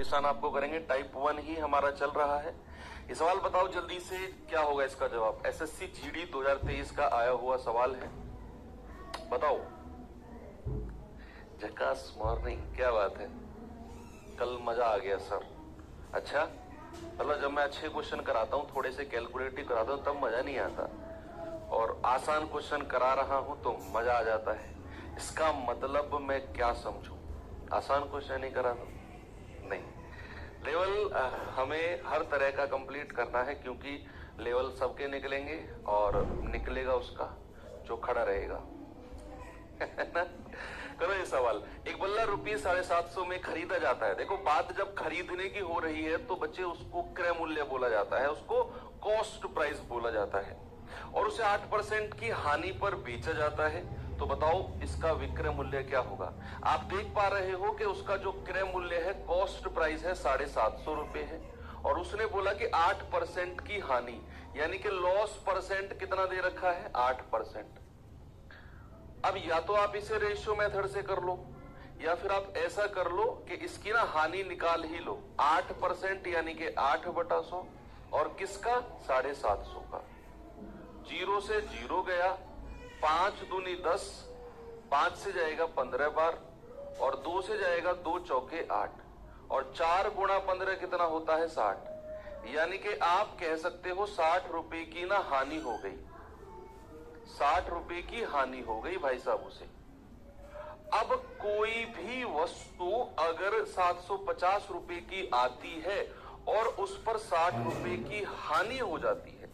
परेशान आपको करेंगे। टाइप 1 ही हमारा चल रहा है। ये सवाल बताओ जल्दी से, क्या होगा इसका जवाब? एसएससी जीडी 2023 का आया हुआ सवाल है, बताओ। झकास मॉर्निंग, क्या बात है, कल मजा आ गया सर। अच्छा, मतलब जब मैं अच्छे क्वेश्चन कराता हूँ, थोड़े से कैलकुलेटिव कराता हूँ, तब मजा नहीं आता, और आसान क्वेश्चन करा रहा हूँ तो मजा आ जाता है। इसका मतलब मैं क्या समझूं? आसान क्वेश्चन नहीं करा दो? नहीं, लेवल हमें हर तरह का कंप्लीट करना है, क्योंकि लेवल सबके निकलेंगे और निकलेगा उसका जो खड़ा रहेगा। करो ये सवाल। एक बल्ला रुपये 750 में खरीदा जाता है। देखो, बात जब खरीदने की हो रही है तो बच्चे उसको क्रय मूल्य बोला जाता है, उसको कॉस्ट प्राइस बोला जाता है, और उसे 8% की हानि पर बेचा जाता है। तो बताओ इसका विक्रय मूल्य क्या होगा? आप देख पा रहे हो कि उसका जो क्रय मूल्य है, कॉस्ट प्राइस है 750 रुपए है, और उसने बोला कि 8% की हानि, यानी कि लॉस परसेंट कितना दे रखा है? 8%। अब या तो आप इसे रेशियो मेथड से कर लो, या फिर आप ऐसा कर लो कि इसकी ना हानि निकाल ही लो। 8% यानी कि 8/100, और किसका? 750 का। 0 से 0 गया, 5 दूनी 10, 5 से जाएगा 15 बार, और 2 से जाएगा 2 चौके 8, और 4 गुणा 15 कितना होता है? 60। यानी कि आप कह सकते हो 60 रुपए की ना हानि हो गई, 60 रुपए की हानि हो गई भाई साहब उसे। अब कोई भी वस्तु अगर 750 रुपए की आती है और उस पर 60 रुपए की हानि हो जाती है,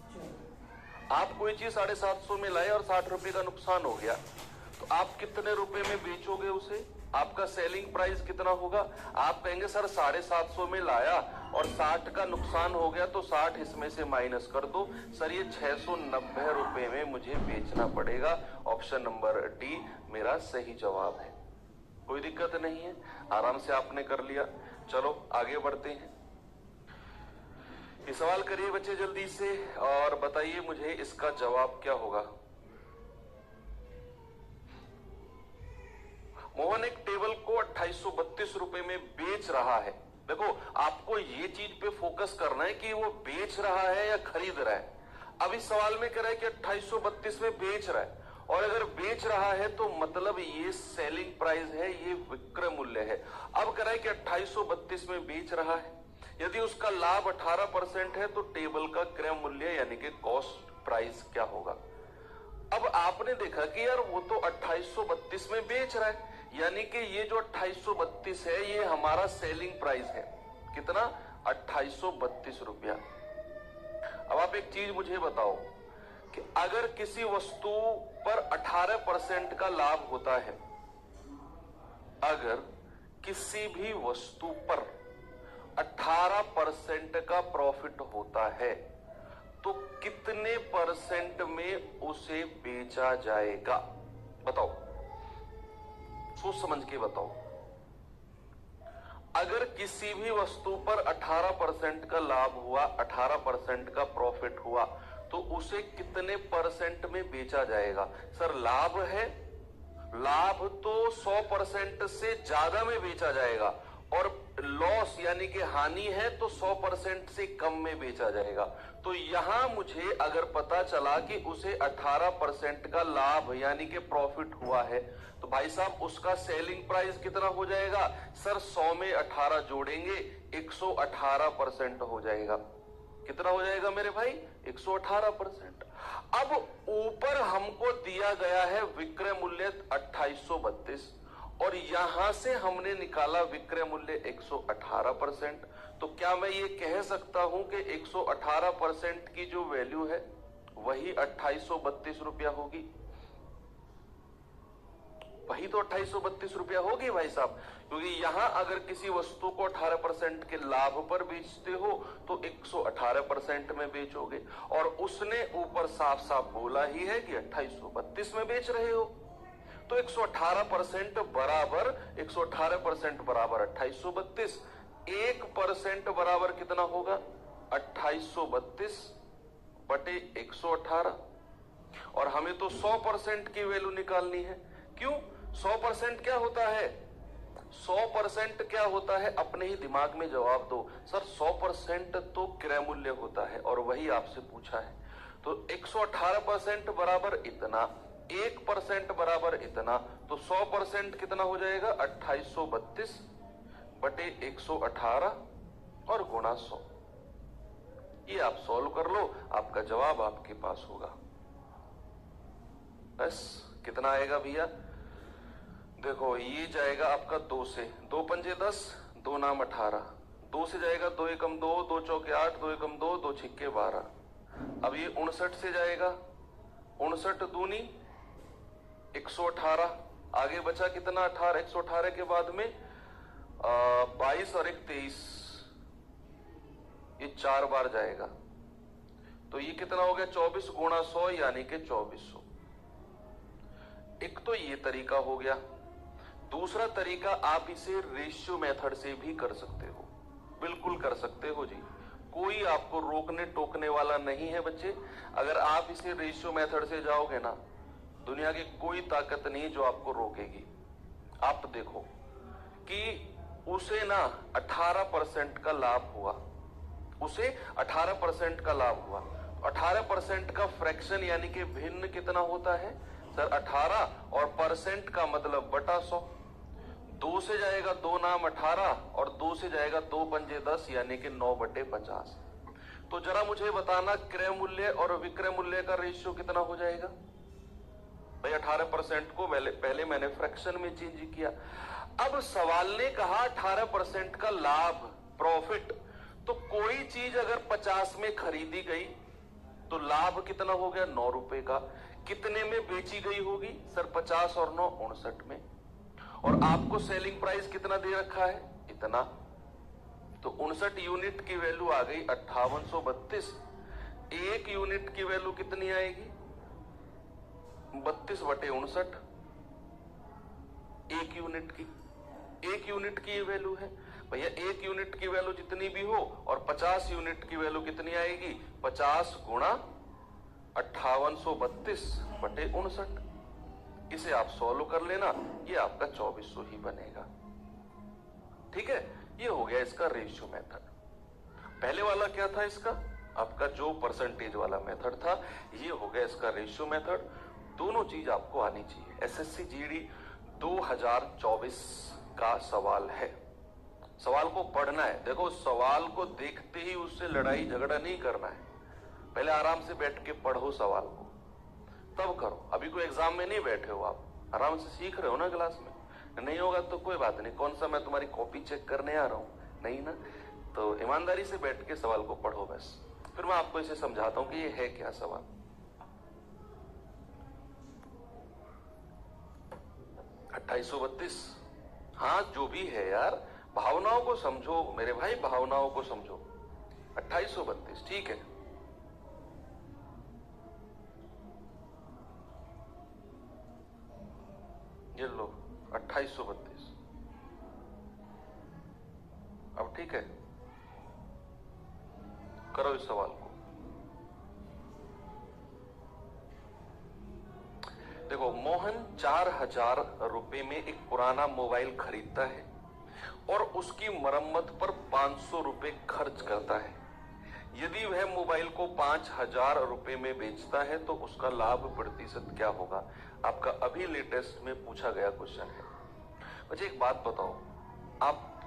आप कोई चीज 750 में लाए और 60 रुपए का नुकसान हो गया, तो आप कितने रुपए में बेचोगे उसे? आपका सेलिंग प्राइस कितना होगा? आप कहेंगे सर 750 में लाया और 60 का नुकसान हो गया, तो 60 इसमें से माइनस कर दो। सर ये 690 रुपए में मुझे बेचना पड़ेगा। ऑप्शन नंबर डी मेरा सही जवाब है। कोई दिक्कत नहीं है, आराम से आपने कर लिया। चलो आगे बढ़ते हैं। ये सवाल करिए बच्चे जल्दी से, और बताइए मुझे इसका जवाब क्या होगा। मोहन एक टेबल को 2832 रुपए में बेच रहा है। देखो, आपको ये चीज पे फोकस करना है कि वो बेच रहा है या खरीद रहा है। अब इस सवाल में कह रहा है कि 2832 में बेच रहा है, और अगर बेच रहा है तो मतलब ये सेलिंग प्राइस है, ये विक्रय मूल्य है। अब कह रहा है कि 2832 में बेच रहा है, यदि उसका लाभ 18% है तो टेबल का क्रय मूल्य यानी कि कॉस्ट प्राइस क्या होगा? अब आपने देखा कि यार वो तो 2832 में बेच रहा है, यानी कि ये जो 2832 है ये हमारा सेलिंग प्राइस है। कितना? 2832 रुपया। अब आप एक चीज मुझे बताओ कि अगर किसी वस्तु पर 18% का लाभ होता है, अगर किसी भी वस्तु पर 18% का प्रॉफिट होता है, तो कितने परसेंट में उसे बेचा जाएगा? बताओ, सोच समझ के बताओ। अगर किसी भी वस्तु पर 18% का लाभ हुआ, 18% का प्रॉफिट हुआ, तो उसे कितने परसेंट में बेचा जाएगा? सर लाभ है, लाभ तो 100% से ज्यादा में बेचा जाएगा, और लॉस यानी कि हानि है तो 100% से कम में बेचा जाएगा। तो यहां मुझे अगर पता चला कि उसे 18% का लाभ यानी कि प्रॉफिट हुआ है, तो भाई साहब उसका सेलिंग प्राइस कितना हो जाएगा? सर 100 में 18 जोड़ेंगे, 118% हो जाएगा। कितना हो जाएगा मेरे भाई? 118%। अब ऊपर हमको दिया गया है विक्रय मूल्य 2832, और यहां से हमने निकाला विक्रय मूल्य 118%। तो क्या मैं ये कह सकता हूं कि 118% की जो वैल्यू है वही 2832 रुपया होगी? वही तो 2832 रुपया होगी भाई साहब, क्योंकि यहां अगर किसी वस्तु को 18% के लाभ पर बेचते हो तो 118% में बेचोगे, और उसने ऊपर साफ साफ बोला ही है कि 2832 में बेच रहे हो, तो 118% बराबर 118% बराबर 2832। 1% बराबर कितना होगा? 2832 बटे 118, और हमें तो 100% की वैल्यू निकालनी है। क्यों? 100% क्या होता है? 100% क्या होता है, अपने ही दिमाग में जवाब दो। सर 100% तो क्रय मूल्य होता है और वही आपसे पूछा है। तो 118% बराबर इतना, 1% बराबर इतना, तो 100% कितना हो जाएगा, 2832 बटे 118 और गुणा 100। ये आप सॉल्व कर लो, आपका जवाब आपके पास होगा। बस कितना आएगा भैया, देखो ये जाएगा आपका 2 से, 2 पंजे 10, 2 नाम 18, 2 से जाएगा 2 एकम 2, 2 चौके 8, 2 एकम 2, 2 छिक्के 12। अब ये 59 से जाएगा, 59 दूनी 118, आगे बचा कितना 18, 118 के बाद में 22 और 1 23, ये 4 बार जाएगा, तो ये कितना हो गया 24 गुणा 100 यानी कि 2400। एक तो ये तरीका हो गया। दूसरा तरीका आप इसे रेशियो मेथड से भी कर सकते हो, बिल्कुल कर सकते हो जी, कोई आपको रोकने टोकने वाला नहीं है बच्चे। अगर आप इसे रेशियो मेथड से जाओगे ना, दुनिया की कोई ताकत नहीं जो आपको रोकेगी। आप देखो कि उसे ना 18% का लाभ हुआ, उसे 18% का लाभ हुआ। 18% का फ्रैक्शन यानी कि भिन्न कितना होता है सर, 18, और परसेंट का मतलब बटा 100। 2 से जाएगा 2 नाम 18 और 2 से जाएगा 2 पंजे 10 यानी कि 9 बटे 50। तो जरा मुझे बताना क्रय मूल्य और विक्रय मूल्य का रेशियो कितना हो जाएगा भाई। 18% को पहले मैंने फ्रैक्शन में चेंज किया। अब सवाल ने कहा 18% का लाभ, प्रॉफिट, तो कोई चीज अगर 50 में खरीदी गई तो लाभ कितना हो गया 9 रुपए का। कितने में बेची गई होगी सर, 50 और 9 59 में, और आपको सेलिंग प्राइस कितना दे रखा है इतना, तो 59 यूनिट की वैल्यू आ गई 5832। एक यूनिट की वैल्यू कितनी आएगी 32 बटे 59, एक यूनिट की, एक यूनिट की ये वैल्यू है भैया। एक यूनिट की वैल्यू जितनी भी हो और 50 यूनिट की वैल्यू कितनी आएगी, 50 गुणा 5832 बटे 59। इसे आप सॉल्व कर लेना, ये आपका 2400 ही बनेगा। ठीक है, ये हो गया इसका रेशियो मेथड। पहले वाला क्या था इसका, आपका जो परसेंटेज वाला मेथड था, ये हो गया इसका रेशियो मेथड। दोनों चीज आपको आनी चाहिए। एसएससी जीडी 2024 का सवाल है, सवाल को पढ़ना है। देखो सवाल को देखते ही उससे लड़ाई झगड़ा नहीं करना है, पहले आराम से बैठ के पढ़ो सवाल को, तब करो। अभी कोई एग्जाम में नहीं बैठे हो, आप आराम से सीख रहे हो ना क्लास में। नहीं होगा तो कोई बात नहीं, कौन सा मैं तुम्हारी कॉपी चेक करने आ रहा हूं, नहीं ना। तो ईमानदारी से बैठ के सवाल को पढ़ो बस, फिर मैं आपको इसे समझाता हूं कि ये है क्या सवाल। 2832, हाँ जो भी है यार, भावनाओं को समझो मेरे भाई, भावनाओं को समझो। 2832 ठीक है। ये लो 2832, अब ठीक है, करो इस सवाल को। देखो मोहन 4000 रुपए में एक पुराना मोबाइल खरीदता है और उसकी मरम्मत पर 500 रुपए खर्च करता है। यदि वह मोबाइल को 5000 रुपए में बेचता है तो उसका लाभ प्रतिशत क्या होगा। आपका अभी लेटेस्ट में पूछा गया क्वेश्चन है। मुझे एक बात बताओ, आप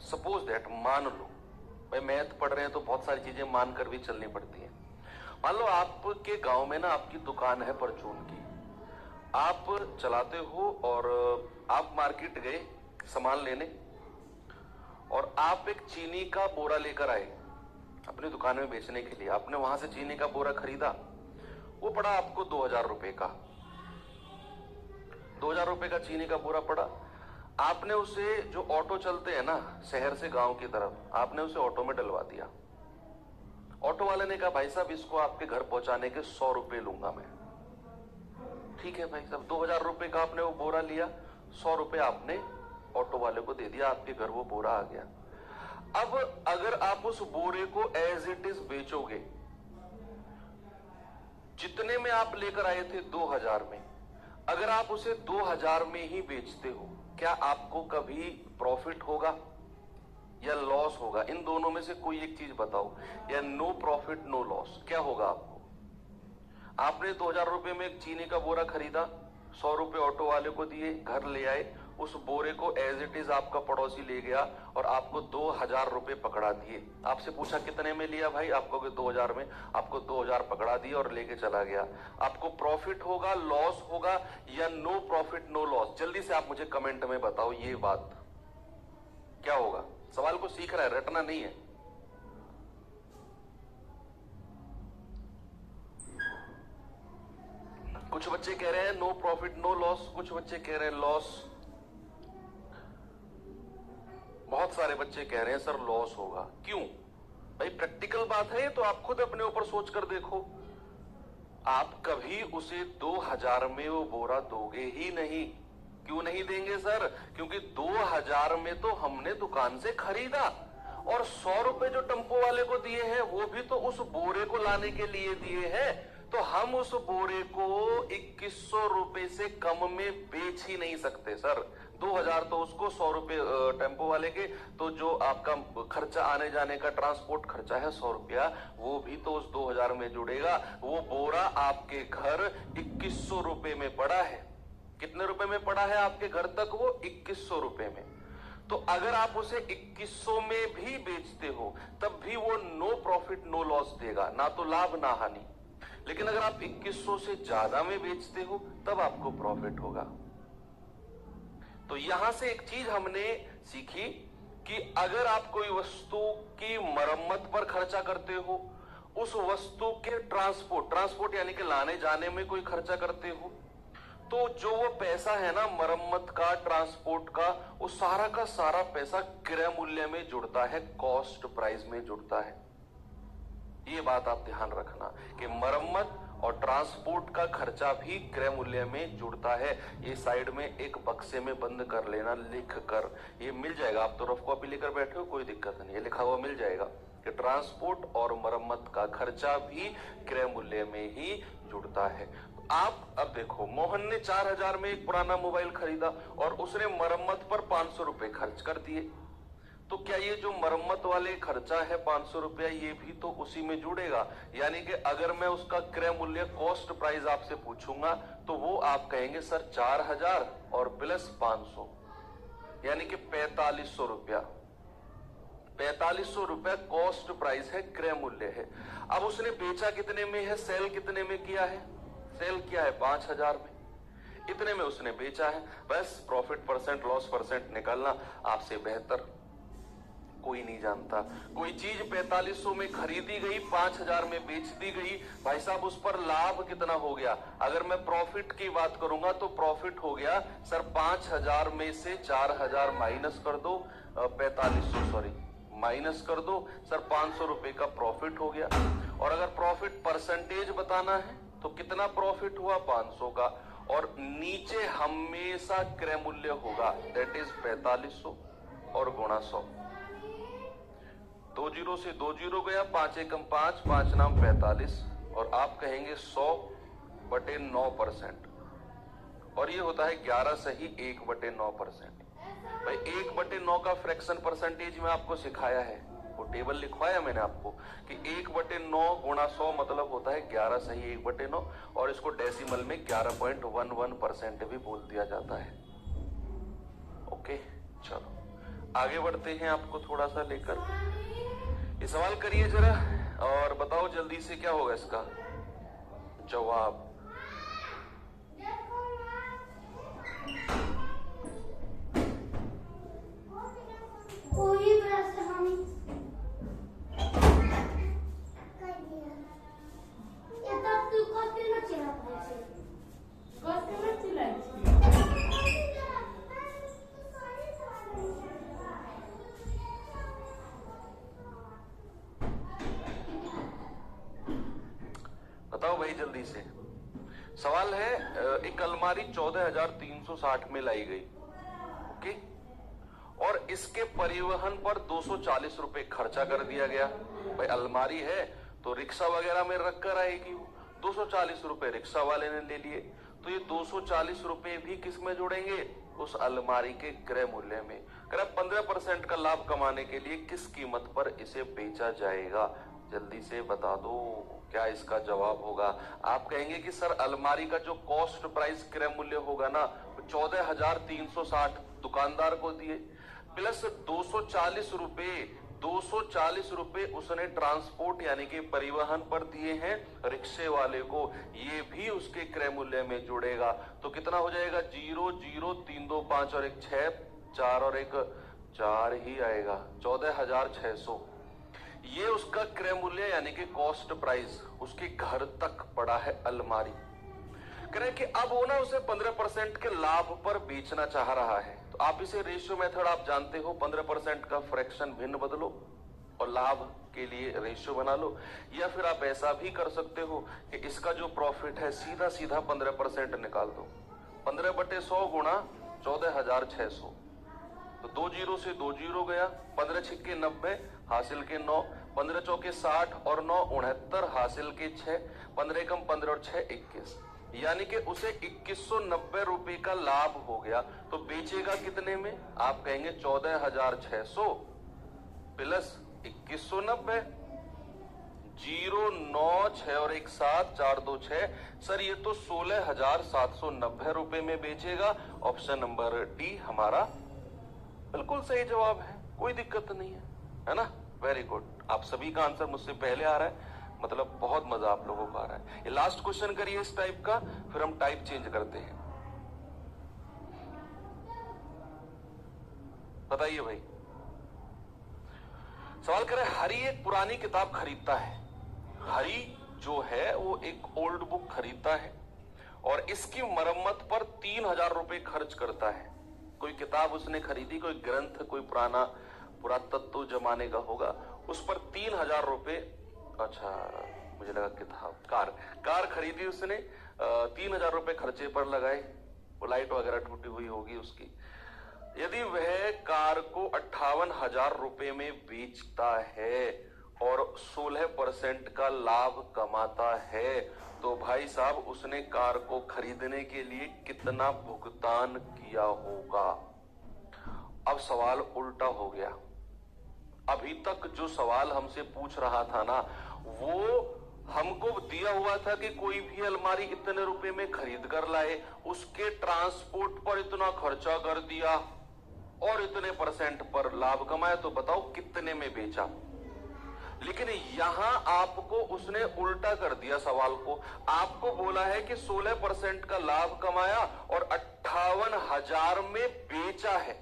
सपोज दैट मान लो, भाई मैथ पढ़ रहे हैं तो बहुत सारी चीजें मानकर भी चलनी पड़ती हैं। मान लो आपके गांव में ना आपकी दुकान है परचून की, आप चलाते हो और आप मार्केट गए सामान लेने और आप एक चीनी का बोरा लेकर आए अपनी दुकान में बेचने के लिए। आपने वहां से चीनी का बोरा खरीदा, वो पड़ा आपको 2000 रुपए का, 2000 रुपए का चीनी का बोरा पड़ा। आपने उसे, जो ऑटो चलते हैं ना शहर से गांव की तरफ, आपने उसे ऑटो में डलवा दिया। ऑटो वाले ने कहा भाई साहब इसको आपके घर पहुंचाने के 100 रुपए लूंगा मैं। ठीक है भाई साहब, 2000 रुपए का आपने वो बोरा लिया, 100 रुपए आपने ऑटो वाले को दे दिया, आपके घर वो बोरा आ गया। अब अगर आप उस बोरे को एज इट इज बेचोगे, जितने में आप लेकर आए थे 2000 में, अगर आप उसे 2000 में ही बेचते हो क्या आपको कभी प्रॉफिट होगा या लॉस होगा? इन दोनों में से कोई एक चीज बताओ। या नो प्रॉफिट नो लॉस, क्या होगा आपको? आपने 2000 रुपए में एक चीनी का बोरा खरीदा, 100 रुपए ऑटो वाले को दिए, घर ले आए, उस बोरे को एज इट इज आपका पड़ोसी ले गया और आपको 2000 रुपए पकड़ा दिए। आपसे पूछा कितने में लिया भाई? आपको 2000 में। आपको 2000 पकड़ा दिए और लेके चला गया। आपको प्रॉफिट होगा, लॉस होगा या नो प्रॉफिट नो लॉस? जल्दी से आप मुझे कमेंट में बताओ ये बात क्या होगा। सवाल को सीख रहा है, रटना नहीं है। कुछ बच्चे कह रहे हैं नो प्रॉफिट नो लॉस, कुछ बच्चे कह रहे हैं लॉस, बहुत सारे बच्चे कह रहे हैं सर लॉस होगा। क्यों भाई? प्रैक्टिकल बात है, तो आप खुद अपने ऊपर सोच कर देखो। आप कभी उसे 2000 में वो बोरा दोगे ही नहीं। क्यों नहीं देंगे सर? क्योंकि 2000 में तो हमने दुकान से खरीदा और 100 रुपए जो टेम्पो वाले को दिए हैं वो भी तो उस बोरे को लाने के लिए दिए हैं। तो हम उस बोरे को 2100 रुपए से कम में बेच ही नहीं सकते सर। 2000 तो उसको, 100 रुपए टेम्पो वाले के, तो जो आपका खर्चा आने जाने का ट्रांसपोर्ट खर्चा है 100 रुपया, वो भी तो उस 2000 में जुड़ेगा। वो बोरा आपके घर 2100 रुपए में पड़ा है। कितने रुपए में पड़ा है आपके घर तक? वो 2100 रुपए में। तो अगर आप उसे 2100 में भी बेचते हो तब भी वो नो प्रॉफिट नो लॉस देगा, ना तो लाभ ना हानि। लेकिन अगर आप 2100 से ज्यादा में बेचते हो तब आपको प्रॉफिट होगा। तो यहां से एक चीज हमने सीखी कि अगर आप कोई वस्तु की मरम्मत पर खर्चा करते हो, उस वस्तु के ट्रांसपोर्ट यानी कि लाने जाने में कोई खर्चा करते हो, तो जो वो पैसा है ना मरम्मत का, ट्रांसपोर्ट का, वो सारा का सारा पैसा क्रय मूल्य में जुड़ता है, कॉस्ट प्राइस में जुड़ता है। ये बात आप ध्यान रखना कि मरम्मत और ट्रांसपोर्ट का खर्चा भी क्रय मूल्य में जुड़ता है। ये साइड में एक बक्से में बंद कर लेना, लिख कर, ये मिल जाएगा। आप तो रफ कॉपी लेकर बैठे हो, कोई दिक्कत नहीं, ये लिखा हुआ मिल जाएगा कि ट्रांसपोर्ट और मरम्मत का खर्चा भी क्रय मूल्य में ही जुड़ता है। आप अब देखो, मोहन ने 4000 में एक पुराना मोबाइल खरीदा और उसने मरम्मत पर 500 रुपए खर्च कर दिए। तो क्या ये जो मरम्मत वाले खर्चा है 500 रुपया, ये भी तो उसी में जुड़ेगा? यानी कि अगर मैं उसका क्रय मूल्य, कॉस्ट प्राइस आपसे पूछूंगा तो वो आप कहेंगे सर 4000 और प्लस 500 यानी कि 4500 रुपया। 4500 रुपया कॉस्ट प्राइस है, क्रय मूल्य है। अब उसने बेचा कितने में है? सेल कितने में किया है? सेल किया है 5000 में, इतने में उसने बेचा है। बस प्रॉफिट परसेंट लॉस परसेंट निकालना आपसे बेहतर कोई नहीं जानता। कोई चीज 4500 में खरीदी गई, 5000 में बेच दी गई, भाई साहब उस पर लाभ कितना हो गया? अगर मैं प्रॉफिट की बात करूंगा तो प्रॉफिट हो गया सर 5000 में से 4000 माइनस कर दो, 4500 सॉरी माइनस कर दो सर, 500 रुपए का प्रॉफिट हो गया। और अगर प्रॉफिट परसेंटेज बताना है तो कितना प्रॉफिट हुआ? 500 का। और नीचे हमेशा क्रय मूल्य होगा, दैट इज 4500 और गुणा 100। 2 जीरो से 2 जीरो गया, 5 एकम 5, 5 नाम 45 और आप कहेंगे 100/9%। और ये होता है 11 सही 1/9%। भाई 1/9 का फ्रैक्शन परसेंटेज में आपको सिखाया है, वो टेबल लिखवाया मैंने आपको कि 1/9 गुणा 100 मतलब होता है 11 सही 1/9, और इसको डेसिमल में 11.11% भी बोल दिया जाता है। ओके चलो आगे बढ़ते हैं, आपको थोड़ा सा लेकर ये सवाल करिए जरा और बताओ जल्दी से क्या होगा इसका जवाब। बताओ भाई जल्दी से। सवाल है एक अलमारी 14,360 में लाई गई, ओके, और इसके परिवहन पर 240 रुपए खर्चा कर दिया गया। भाई अलमारी है तो रिक्शा वगैरह में रख कर आएगी, 240 रुपए रिक्शा वाले ने ले लिए, तो ये 240 रुपए भी किस में जुड़ेंगे? उस अलमारी के क्रय मूल्य में। कह रहा 15% का लाभ कमाने के लिए किस कीमत पर इसे बेचा जाएगा? जल्दी से बता दो क्या इसका जवाब होगा। आप कहेंगे कि सर अलमारी का जो कॉस्ट प्राइस क्रय मूल्य होगा ना 14,360 दुकानदार को दिए, प्लस 240 रुपए उसने ट्रांसपोर्ट यानी कि परिवहन पर दिए हैं रिक्शे वाले को, ये भी उसके क्रय मूल्य में जुड़ेगा। तो कितना हो जाएगा? 0 0 3 2 5 और 1 6 4 और 1 4 ही आएगा, 14,600। ये उसका क्रय मूल्य यानी कि कॉस्ट प्राइस उसके घर तक पड़ा है अलमारी। कह रहे कि अब वो ना उसे 15% के लाभ पर बेचना चाह रहा है। तो आप इसे रेशियो मेथड आप जानते हो, 15% का फ्रैक्शन भिन्न बदलो और लाभ के लिए रेशियो बना लो, या फिर आप ऐसा भी कर सकते हो कि इसका जो प्रॉफिट है सीधा सीधा 15% निकाल दो। 15/100 गुणा 14,600, तो 2 जीरो से 2 जीरो गया, 15 छिक्के 90 हासिल के 9, 15 चौके 60 और 9 69 हासिल के 6, 15 कम 15 और 6 21, यानी कि उसे 2190 रुपए का लाभ हो गया। तो बेचेगा कितने में? आप कहेंगे 14,600 प्लस 2190, 0 9 6 और 1 7 4 2 6। सर ये तो 16,790 रुपए में बेचेगा। ऑप्शन नंबर डी हमारा बिल्कुल सही जवाब है, कोई दिक्कत नहीं है ना? वेरी गुड, आप सभी का आंसर मुझसे पहले आ रहा है, मतलब बहुत मजा आप लोगों को आ रहा है। ये लास्ट क्वेश्चन करिए इस टाइप का, फिर हम टाइप चेंज करते हैं। बताइए भाई। सवाल करे हरी एक पुरानी किताब खरीदता है। हरी जो है वो एक ओल्ड बुक खरीदता है और इसकी मरम्मत पर 3,000 रुपए खर्च करता है। कोई किताब उसने खरीदी, कोई ग्रंथ, कोई पुरातत्व जमाने का होगा, उस पर 3,000 रुपए, अच्छा मुझे लगा किताब, कार खरीदी उसने, 3,000 रुपए खर्चे पर लगाए, वो लाइट वगैरह टूटी हुई होगी उसकी। यदि वह कार को 58,000 रुपए में बेचता है और 16% का लाभ कमाता है, तो भाई साहब उसने कार को खरीदने के लिए कितना भुगतान किया होगा? अब सवाल उल्टा हो गया। अभी तक जो सवाल हमसे पूछ रहा था ना, वो हमको दिया हुआ था कि कोई भी अलमारी इतने रुपए में खरीद कर लाए, उसके ट्रांसपोर्ट पर इतना खर्चा कर दिया और इतने % पर लाभ कमाया, तो बताओ कितने में बेचा। लेकिन यहां आपको उसने उल्टा कर दिया सवाल को। आपको बोला है कि 16% का लाभ कमाया और 58,000 में बेचा है,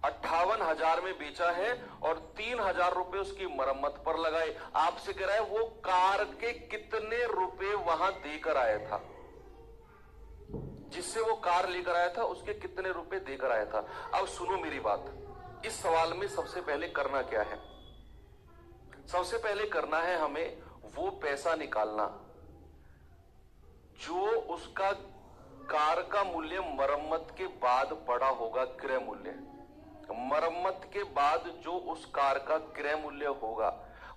58,000 में बेचा है और 3,000 रुपए उसकी मरम्मत पर लगाए। आपसे कह रहा है वो कार के कितने रुपए वहां देकर आया था, जिससे वो कार लेकर आया था उसके कितने रुपए देकर आया था। अब सुनो मेरी बात, इस सवाल में सबसे पहले करना क्या है? सबसे पहले करना है हमें वो पैसा निकालना जो उसका कार का मूल्य मरम्मत के बाद पड़ा होगा, क्रय मूल्य। मरम्मत के बाद जो उस कार का क्रय मूल्य होगा,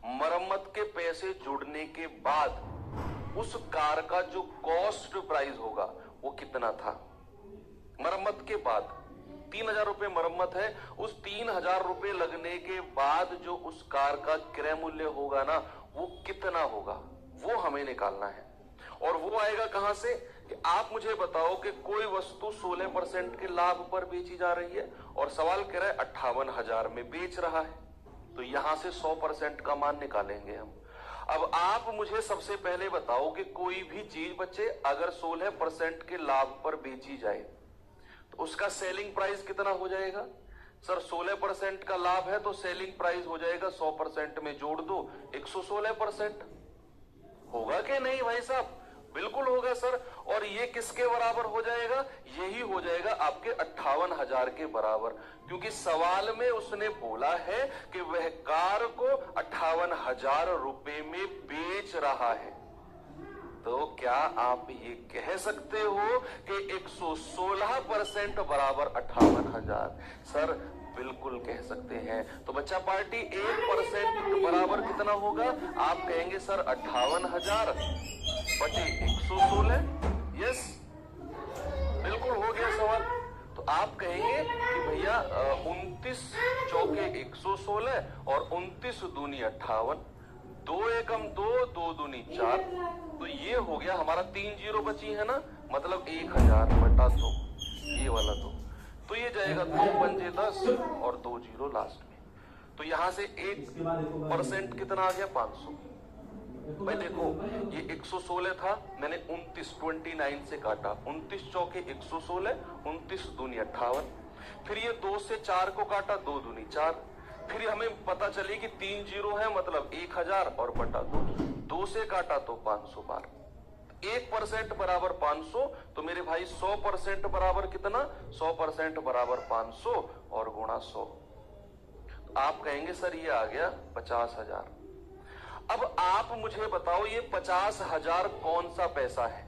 मरम्मत के पैसे जुड़ने के बाद उस कार का जो कॉस्ट प्राइस होगा वो कितना था। मरम्मत के बाद 3,000 रुपए मरम्मत है, उस 3,000 रुपए लगने के बाद जो उस कार का क्रय मूल्य होगा ना, वो कितना होगा, वो हमें निकालना है। और वो आएगा कहां से कि आप मुझे बताओ कि कोई वस्तु 16% के लाभ पर बेची जा रही है और सवाल कह रहा है 58,000 में बेच रहा है, तो यहां से 100% का मान निकालेंगे हम। अब आप मुझे सबसे पहले बताओ कि कोई भी चीज बच्चे अगर 16% के लाभ पर बेची जाए तो उसका सेलिंग प्राइस कितना हो जाएगा? सर 16% का लाभ है तो सेलिंग प्राइस हो जाएगा 100% में जोड़ दो 116%। होगा कि नहीं भाई साहब? बिल्कुल होगा सर। और ये किसके बराबर हो जाएगा? यही हो जाएगा आपके 58,000 के बराबर, क्योंकि सवाल में उसने बोला है कि वह कार को 58,000 रुपए में बेच रहा है। तो क्या आप ये कह सकते हो कि 116% बराबर 58,000? सर बिल्कुल कह सकते हैं। तो बच्चा पार्टी 1% बराबर कितना होगा? आप कहेंगे सर 58,000 बटे 116। यस, बिल्कुल हो गया सवाल। तो तो आप कहेंगे कि भैया 29 चौके 116 और 29 दूनी 58, 2 एकम 2, 2 दूनी 4, तो ये हो गया हमारा 3 जीरो बची है ना, मतलब 1000 बटा 2, ये वाला 2, तो ये जाएगा 2 पंजे 10 और 2 जीरो लास्ट में, तो यहां से 1% कितना आ गया 500। भाई देखो ये 116 था, मैंने 29 से काटा, 29 चौके 116, 29 दूनी 58, फिर ये 2 से 4 को काटा, 2 दूनी 4, फिर हमें पता चली कि 3 जीरो है मतलब 1000 और बटा 2 से काटा तो 500 बार, 1% बराबर 500, तो मेरे भाई 100% बराबर कितना, 100% बराबर 500 और गुणा 100, तो आप कहेंगे सर ये आ गया 50,000। अब आप मुझे बताओ ये 50,000 कौन सा पैसा है?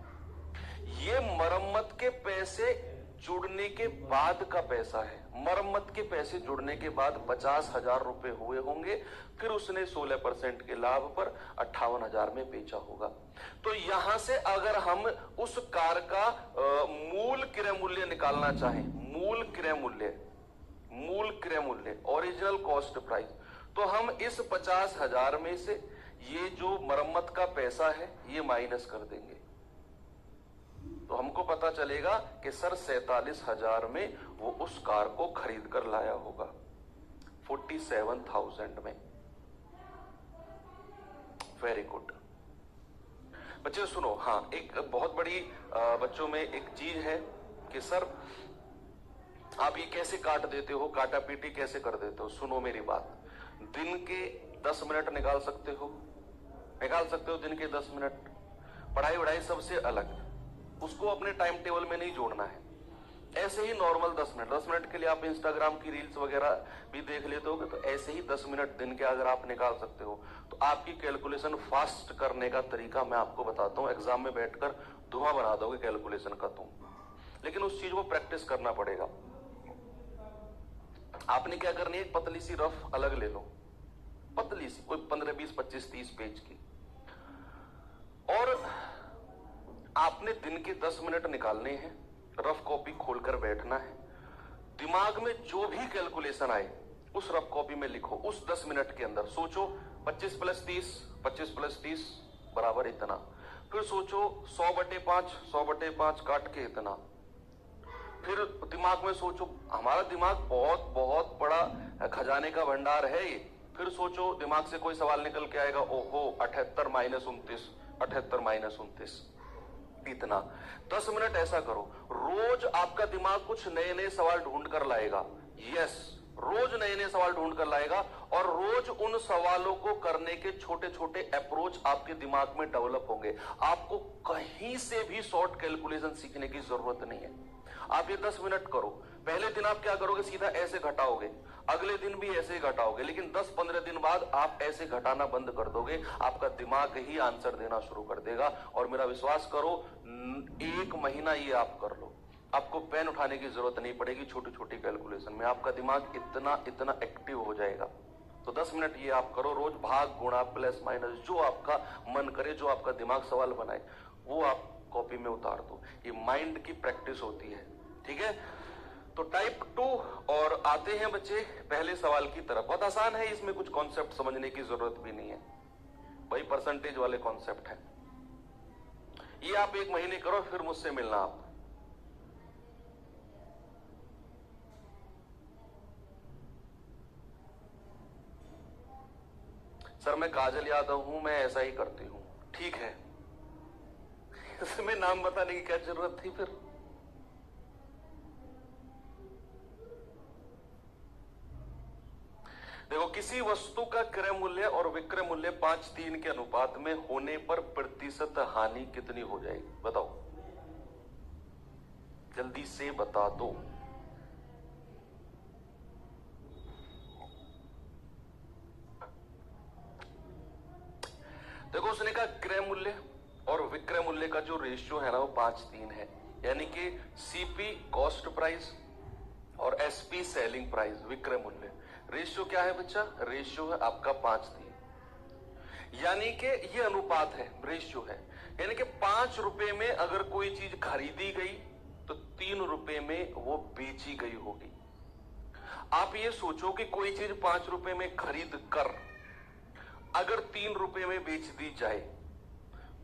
ये मरम्मत के पैसे जुड़ने के बाद का पैसा है, मरम्मत के पैसे जुड़ने के बाद 50,000 रुपए हुए होंगे, फिर उसने 16% के लाभ पर 58,000 में बेचा होगा। तो यहां से अगर हम उस कार का मूल क्रय मूल्य निकालना चाहें, मूल क्रय मूल्य ओरिजिनल कॉस्ट प्राइस, तो हम इस 50,000 में से ये जो मरम्मत का पैसा है ये माइनस कर देंगे, तो हमको पता चलेगा कि सर 47,000 में वो उस कार को खरीद कर लाया होगा, 47,000 में। वेरी गुड बच्चे सुनो, हाँ एक बहुत बड़ी बच्चों में एक चीज है कि सर आप ये कैसे काट देते हो, काटा पीटी कैसे कर देते हो? सुनो मेरी बात, दिन के 10 मिनट निकाल सकते हो दिन के 10 मिनट, पढ़ाई वढ़ाई सबसे अलग, उसको अपने टाइम टेबल में नहीं जोड़ना है, ऐसे ही नॉर्मल 10 मिनट के लिए आप इंस्टाग्राम की रील्स वगैरह भी देख लेते हो, तो ऐसे ही 10 मिनट दिन के अगर आप निकाल सकते हो तो आपकी कैलकुलेशन फास्ट करने का तरीका मैं आपको बताता हूं, एग्जाम में बैठकर धुआं बना दोगे कैलकुलेशन का तुम, लेकिन उस चीज को प्रैक्टिस करना पड़ेगा। आपने क्या करनी है, एक पतली सी रफ अलग ले लो, पतली सी, कोई 15, 20, 25, 30 पेज की, और आपने दिन के 10 मिनट निकालने हैं, रफ कॉपी खोलकर बैठना है, दिमाग में जो भी कैलकुलेशन आए उस रफ कॉपी में लिखो, उस 10 मिनट के अंदर सोचो 25 + 30 बराबर इतना, फिर सोचो 100/5 काट के इतना, फिर दिमाग में सोचो, हमारा दिमाग बहुत बड़ा खजाने का भंडार है ये, फिर सोचो दिमाग से कोई सवाल निकल के आएगा, ओहो 78 - 29 इतना। 10 मिनट ऐसा करो, रोज आपका दिमाग कुछ नए सवाल ढूंढ कर लाएगा, यस रोज नए सवाल ढूंढ कर लाएगा, और रोज उन सवालों को करने के छोटे छोटे अप्रोच आपके दिमाग में डेवलप होंगे। आपको कहीं से भी शॉर्ट कैलकुलेशन सीखने की जरूरत नहीं है, आप ये 10 मिनट करो, पहले दिन आप क्या करोगे, सीधा ऐसे घटाओगे, अगले दिन भी ऐसे ही घटाओगे, लेकिन 10-15 दिन बाद आप ऐसे घटाना बंद कर दोगे, आपका दिमाग ही आंसर देना शुरू कर देगा। और मेरा विश्वास करो, 1 महीना ये आप कर लो, आपको पेन उठाने की जरूरत नहीं पड़ेगी, छोटी छोटी कैलकुलेशन में आपका दिमाग इतना एक्टिव हो जाएगा। तो 10 मिनट ये आप करो रोज, भाग गुणा प्लस माइनस जो आपका मन करे, जो आपका दिमाग सवाल बनाए वो आप कॉपी में उतार दो, ये माइंड की प्रैक्टिस होती है, ठीक है। तो टाइप 2 और आते हैं बच्चे पहले सवाल की तरफ, बहुत आसान है, इसमें कुछ कॉन्सेप्ट समझने की जरूरत भी नहीं है, वही परसेंटेज वाले कॉन्सेप्ट है। ये आप 1 महीने करो, फिर मुझसे मिलना आप। सर मैं काजल यादव हूं, मैं ऐसा ही करती हूं, ठीक है, इसमें नाम बताने की क्या जरूरत थी फिर? देखो, किसी वस्तु का क्रय मूल्य और विक्रय मूल्य 5:3 के अनुपात में होने पर प्रतिशत हानि कितनी हो जाएगी, बताओ, जल्दी से बता दो। देखो, उसने कहा क्रय मूल्य और विक्रय मूल्य का जो रेशियो है ना वो 5:3 है, यानी कि सीपी कॉस्ट प्राइस और एसपी सेलिंग प्राइस विक्रय मूल्य। रेशियो क्या है बच्चा? रेशियो है आपका 5:3, यानी कि ये अनुपात है, रेशियो है, यानी कि 5 रुपए में अगर कोई चीज खरीदी गई तो 3 रुपए में वो बेची गई होगी। आप ये सोचो कि कोई चीज 5 रुपए में खरीद कर अगर 3 रुपए में बेच दी जाए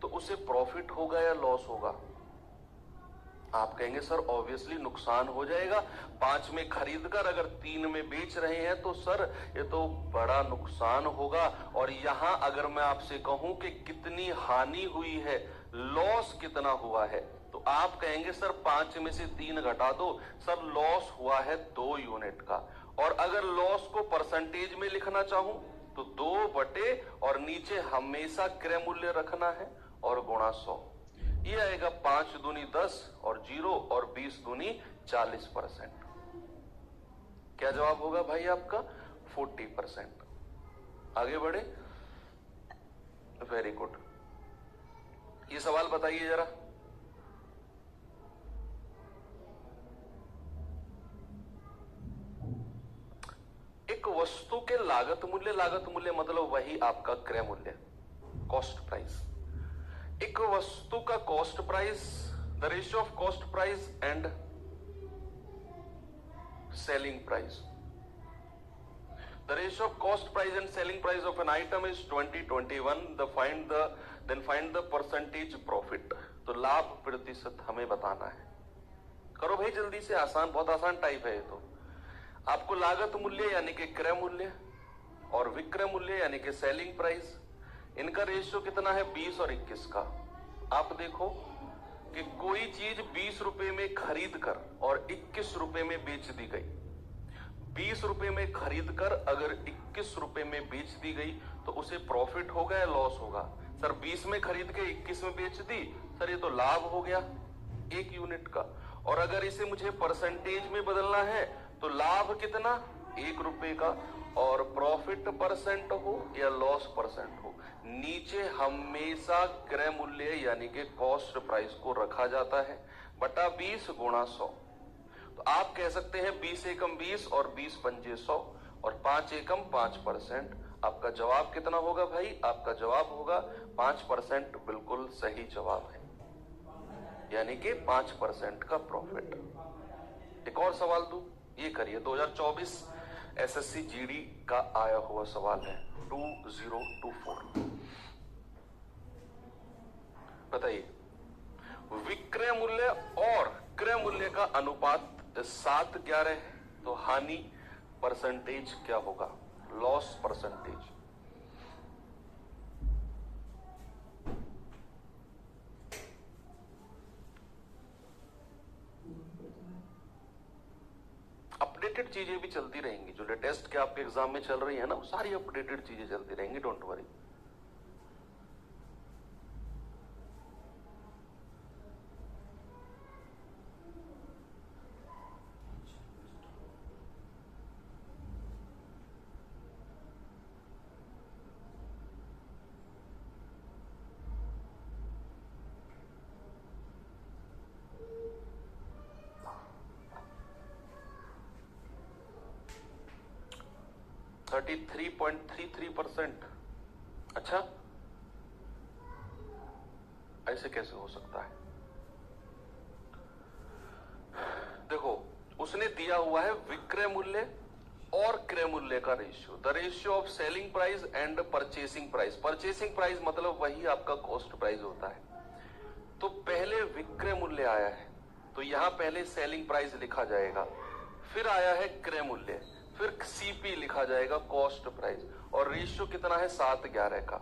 तो उसे प्रॉफिट होगा या लॉस होगा? आप कहेंगे सर ऑब्वियसली नुकसान हो जाएगा। 5 में खरीद कर अगर 3 में बेच रहे हैं तो सर ये तो बड़ा नुकसान होगा। और यहां अगर मैं आपसे कहूं कि कितनी हानि हुई है, लॉस कितना हुआ है, तो आप कहेंगे सर 5 में से 3 घटा दो, सर लॉस हुआ है 2 यूनिट का। और अगर लॉस को परसेंटेज में लिखना चाहूं तो 2 बटे और नीचे हमेशा क्रय मूल्य रखना है और गुणा 100। ये आएगा 5 दूनी 10 और 0 और 20 दूनी 40%। क्या जवाब होगा भाई आपका? 40%। आगे बढ़े। Very good. ये सवाल बताइए जरा। एक वस्तु के लागत मूल्य मतलब वही आपका क्रय मूल्य, कॉस्ट प्राइस। एक वस्तु का cost price, the ratio of cost price and selling price. The ratio of cost price and selling price of an item is 20-21। Then find the percentage profit. तो लाभ प्रतिशत हमें बताना है। करो भाई जल्दी से, आसान, बहुत आसान टाइप है ये तो। आपको लागत मूल्य यानी कि क्रय मूल्य और विक्रय मूल्य यानी कि सेलिंग प्राइस, इनका रेशियो कितना है? 20 और 21 का। आप देखो कि कोई चीज 20 रुपए में खरीद कर और 21 रुपए में बेच दी गई। 20 रुपए में खरीद कर अगर 21 रुपए में बेच दी गई तो उसे प्रॉफिट होगा या लॉस होगा? सर 20 में खरीद के 21 में बेच दी, सर ये तो लाभ हो गया 1 यूनिट का। और अगर इसे मुझे परसेंटेज में बदलना है तो लाभ कितना? 1 रुपए का। और प्रॉफिट परसेंट हो या लॉस परसेंट हो, नीचे हमेशा क्रय मूल्य यानी कि कॉस्ट प्राइस को रखा जाता है बटा 20 गुणा 100। तो आप कह सकते हैं 20 एकम 20 और 20 पंजे 100 और 5 एकम 5%। आपका जवाब कितना होगा भाई? आपका जवाब होगा 5%। बिल्कुल सही जवाब है, यानी कि 5% का प्रॉफिट। एक और सवाल दूं, ये करिए। 2024 एसएससी जीडी का आया हुआ सवाल है 2024। बताइए, विक्रय मूल्य और क्रय मूल्य का अनुपात 7:11 है, तो हानि परसेंटेज क्या होगा? Loss percentage. अपडेटेड चीजें भी चलती रहेंगी, जो लेटेस्ट के आपके एग्जाम में चल रही है ना, वो सारी अपडेटेड चीजें चलती रहेंगी, डोंट वरी। %33.33%। अच्छा, ऐसे कैसे हो सकता है? देखो, उसने दिया हुआ है विक्रय मूल्य और क्रय मूल्य का ratio, the ratio of selling price and purchasing price. Purchasing price मतलब वही आपका कॉस्ट प्राइस होता है। तो पहले विक्रय मूल्य आया है तो यहां पहले सेलिंग प्राइस लिखा जाएगा, फिर आया है क्रय मूल्य, फिर सीपी लिखा जाएगा, कॉस्ट प्राइस। और रेशियो कितना है? 7:11 का।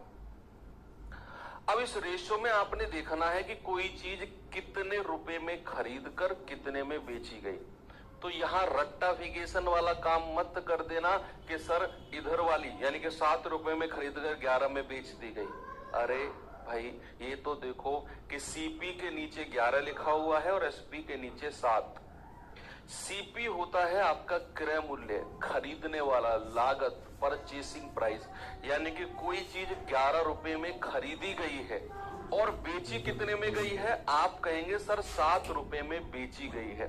अब इस रेशियो में आपने देखना है कि कोई चीज कितने रुपए में खरीद कर कितने में बेची गई। तो यहां रट्टाफिकेशन वाला काम मत कर देना कि सर इधर वाली यानी कि 7 रुपए में खरीद कर 11 में बेच दी गई। अरे भाई, ये तो देखो कि सीपी के नीचे 11 लिखा हुआ है और एसपी के नीचे 7। सीपी होता है आपका क्रय मूल्य, खरीदने वाला, लागत, परचेसिंग प्राइस। यानी कि कोई चीज 11 रुपए में खरीदी गई है और बेची कितने में गई है? आप कहेंगे सर 7 रुपए में बेची गई है।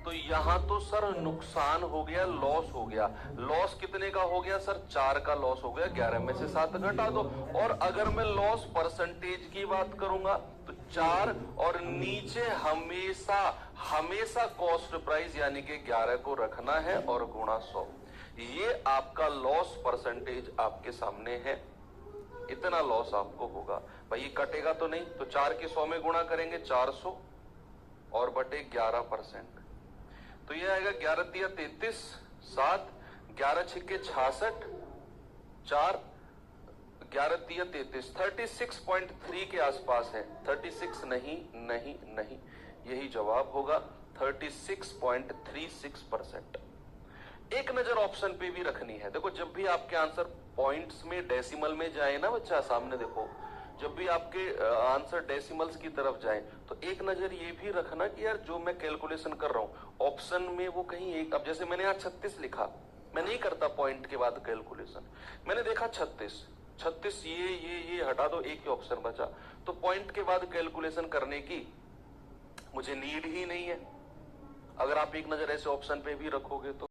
तो यहां तो सर नुकसान हो गया, लॉस हो गया। लॉस कितने का हो गया सर? 4 का लॉस हो गया। 11 में से 7 घटा दो। और अगर मैं लॉस परसेंटेज की बात करूंगा तो 4 और नीचे हमेशा हमेशा कॉस्ट प्राइस यानी कि 11 को रखना है और गुणा 100। ये आपका लॉस परसेंटेज आपके सामने है, इतना लॉस आपको होगा। भाई ये कटेगा तो नहीं, तो 4 के 100 में गुणा करेंगे 400 और बटे 11%, तो ये आएगा 11 तिया 33, 7, 11 छिक्के 66, 4, 11 तिया 33, 36.3 के आसपास है। 36 नहीं नहीं नहीं, यही जवाब होगा 36.36%। एक नजर ऑप्शन पे भी रखनी है। देखो जब भी आपके आंसर पॉइंट्स में डेसिमल में जाए ना बच्चा, सामने देखो, जब भी आपके आंसर डेसिमल्स की तरफ जाए तो एक नजर ये भी रखना कि यार जो मैं कैलकुलेशन कर रहा हूं ऑप्शन में वो कहीं एक, अब जैसे मैंने यहाँ 36 लिखा, मैं नहीं करता पॉइंट के बाद कैलकुलेशन, मैंने देखा 36 ये हटा दो, एक ही ऑप्शन बचा, तो पॉइंट के बाद कैलकुलेशन करने की मुझे नीड ही नहीं है। अगर आप एक नजर ऐसे ऑप्शन पे भी रखोगे तो